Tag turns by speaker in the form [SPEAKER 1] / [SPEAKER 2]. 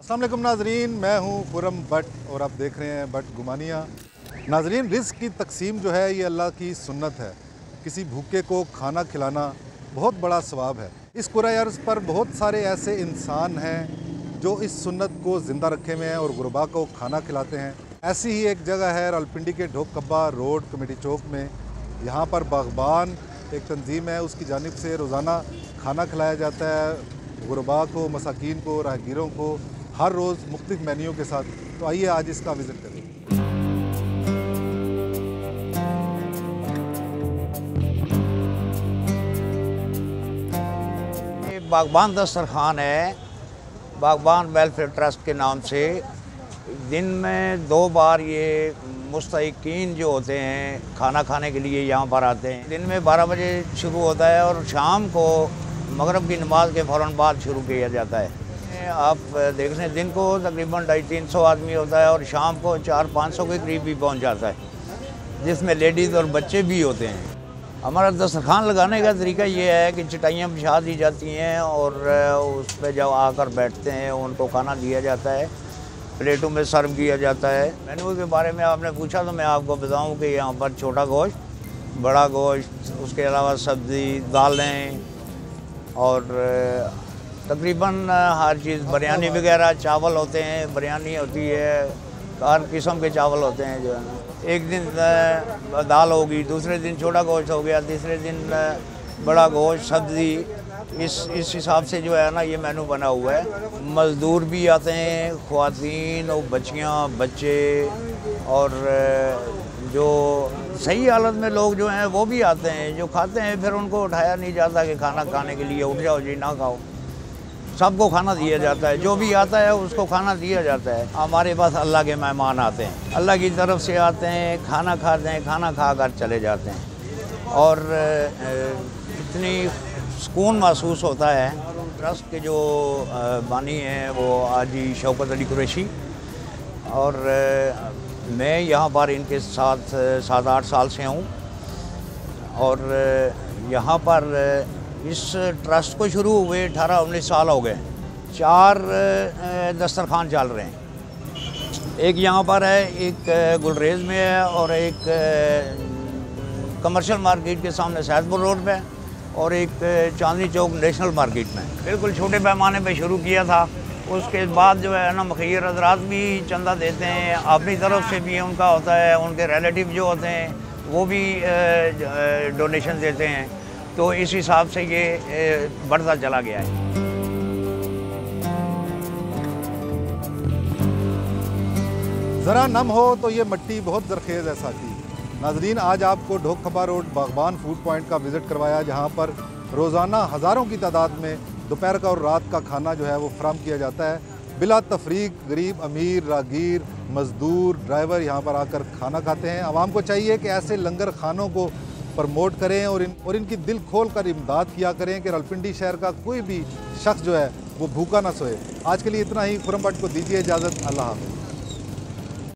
[SPEAKER 1] अस्सलाम वालेकुम नाजरीन, मैं हूँ खुरम भट्ट और आप देख रहे हैं भट्ट गुमानिया। नाजरीन, रिज़्क़ की तकसीम जो है ये अल्लाह की सुन्नत है। किसी भूखे को खाना खिलाना बहुत बड़ा सवाब है। इस कुराए अर्ज़ पर बहुत सारे ऐसे इंसान हैं जो इस सुन्नत को ज़िंदा रखे हुए हैं और गुरबा को खाना खिलाते हैं। ऐसी ही एक जगह है रावलपिंडी के ढोक कब्बा रोड कमेटी चौक में। यहाँ पर बागबान एक तंजीम है, उसकी जानिब से रोज़ाना खाना खिलाया जाता है गुरबा को, मसाकीन को, राहगीरों को, हर रोज़ मुख्तलिफ मेन्यू के साथ। तो आइए आज इसका विज़िट करें।
[SPEAKER 2] ये बागबान दस्तरखान है, बागबान वेलफेयर ट्रस्ट के नाम से। दिन में 2 बार ये मुस्तहिकीन जो होते हैं खाना खाने के लिए यहाँ पर आते हैं। दिन में 12 बजे शुरू होता है और शाम को मगरिब की नमाज के फ़ौरन बाद शुरू किया जाता है। आप देख रहे हैं दिन को तकरीबन 250-300 आदमी होता है और शाम को 400-500 के करीब भी पहुँच जाता है, जिसमें लेडीज़ और बच्चे भी होते हैं। हमारा दस्तरखान लगाने का तरीका ये है कि चटाइयाँ बिछा दी जाती हैं और उस पर जब आकर बैठते हैं उनको खाना दिया जाता है, प्लेटों में सर्व किया जाता है। मेन्यू के बारे में आपने पूछा तो मैं आपको बताऊं कि यहाँ पर छोटा गोश्त, बड़ा गोश्त, उसके अलावा सब्ज़ी, दालें और तकरीबन हर चीज़, बिरयानी वगैरह, चावल होते हैं, बिरयानी होती है, हर किस्म के चावल होते हैं जो है ना। एक दिन दाल होगी, दूसरे दिन छोटा गोश्त हो गया, तीसरे दिन बड़ा गोश्त, सब्ज़ी। इस हिसाब से जो है ना ये मेनू बना हुआ है। मज़दूर भी आते हैं, ख़वातीन और बच्चियाँ, बच्चे, और जो सही हालत में लोग जो हैं वो भी आते हैं, जो खाते हैं। फिर उनको उठाया नहीं जाता कि खाना खाने के लिए उठ जाओ जी, ना खाओ। सबको खाना दिया जाता है, जो भी आता है उसको खाना दिया जाता है। हमारे पास अल्लाह के मेहमान आते हैं, अल्लाह की तरफ से आते हैं, खाना खाते हैं, खाना खा कर चले जाते हैं और इतनी सुकून महसूस होता है। ट्रस्ट के जो बानी हैं वो हाजी शौकत अली कुरैशी, और मैं यहाँ पर इनके साथ 7-8 साल से हूँ। और यहाँ पर इस ट्रस्ट को शुरू हुए 18-19 साल हो गए। 4 दस्तरखान चल रहे हैं। एक यहाँ पर है, एक गुलरेज में है और एक कमर्शियल मार्केट के सामने सैदपुर रोड पे, और एक चांदनी चौक नेशनल मार्केट में। बिल्कुल छोटे पैमाने पे शुरू किया था। उसके बाद जो है ना मुखियर हज़रात भी चंदा देते हैं, अपनी तरफ से भी उनका होता है, उनके रिलेटिव जो होते हैं वो भी डोनेशन देते हैं। तो इस हिसाब से ये बढ़ता चला गया है।
[SPEAKER 1] ज़रा नम हो तो ये मिट्टी बहुत ज़रखेज़ है साथी। नाजरीन, आज आपको ढोक कब्बा रोड बागबान फूड पॉइंट का विज़िट करवाया, जहाँ पर रोज़ाना हज़ारों की तादाद में दोपहर का और रात का खाना जो है वो फराहम किया जाता है। बिला तफरीक गरीब, अमीर, रागीर, मज़दूर, ड्राइवर यहाँ पर आकर खाना खाते हैं। आवाम को चाहिए कि ऐसे लंगर खानों को प्रमोट करें और इनकी दिल खोल कर इमदाद किया करें कि रावलपिंडी शहर का कोई भी शख्स जो है वो भूखा ना सोए। आज के लिए इतना ही। खुरम भट्ट को दीजिए इजाज़त। अल्लाह हाफ़िज़।